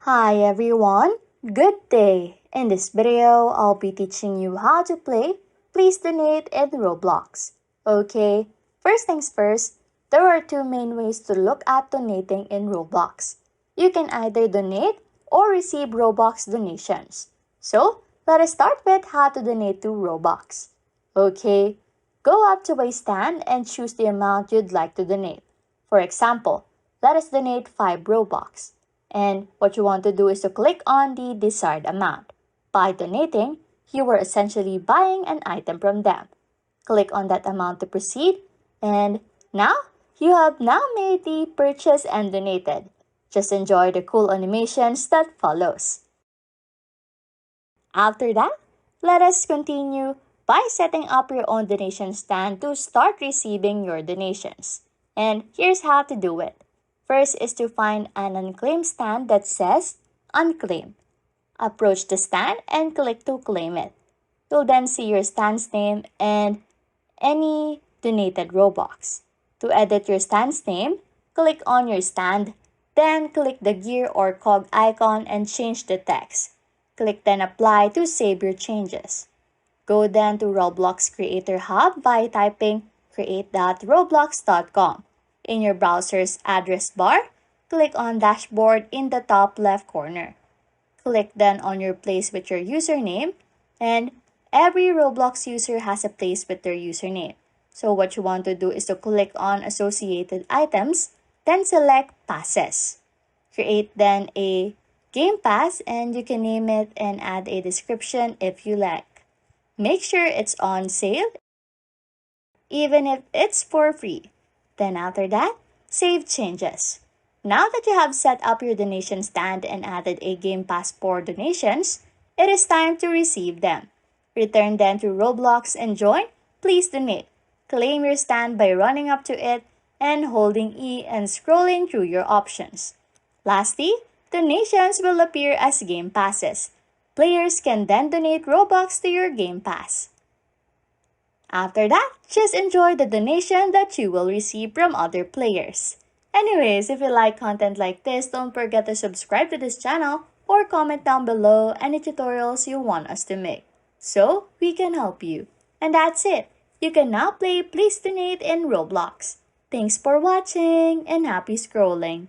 Hi everyone, good day! In this video, I'll be teaching you how to play Please Donate in Roblox. Okay, first things first, there are two main ways to look at donating in Roblox. You can either donate or receive Roblox donations. So, let us start with how to donate to Roblox. Okay, go up to a stand and choose the amount you'd like to donate. For example, let us donate 5 Robux. And what you want to do is to click on the desired amount. By donating, you are essentially buying an item from them. Click on that amount to proceed, and now you have now made the purchase and donated. Just enjoy the cool animations that follows. After that, let us continue by setting up your own donation stand to start receiving your donations. And here's how to do it. First is to find an unclaimed stand that says Unclaimed. Approach the stand and click to claim it. You'll then see your stand's name and any donated Robux. To edit your stand's name, click on your stand, then click the gear or cog icon and change the text. Click then Apply to save your changes. Go then to Roblox Creator Hub by typing create.roblox.com. In your browser's address bar, click on Dashboard in the top left corner. Click then on your place with your username, and every Roblox user has a place with their username. So what you want to do is to click on Associated Items, then select Passes. Create then a Game Pass and you can name it and add a description if you like. Make sure it's on sale, even if it's for free. Then after that, save changes. Now that you have set up your donation stand and added a Game Pass for donations, it is time to receive them. Return them to Roblox and join Please Donate. Claim your stand by running up to it and holding E and scrolling through your options. Lastly, donations will appear as Game Passes. Players can then donate Robux to your Game Pass. After that, just enjoy the donation that you will receive from other players. Anyways, if you like content like this, don't forget to subscribe to this channel or comment down below any tutorials you want us to make, so we can help you. And that's it. You can now play Please Donate in Roblox. Thanks for watching and happy scrolling.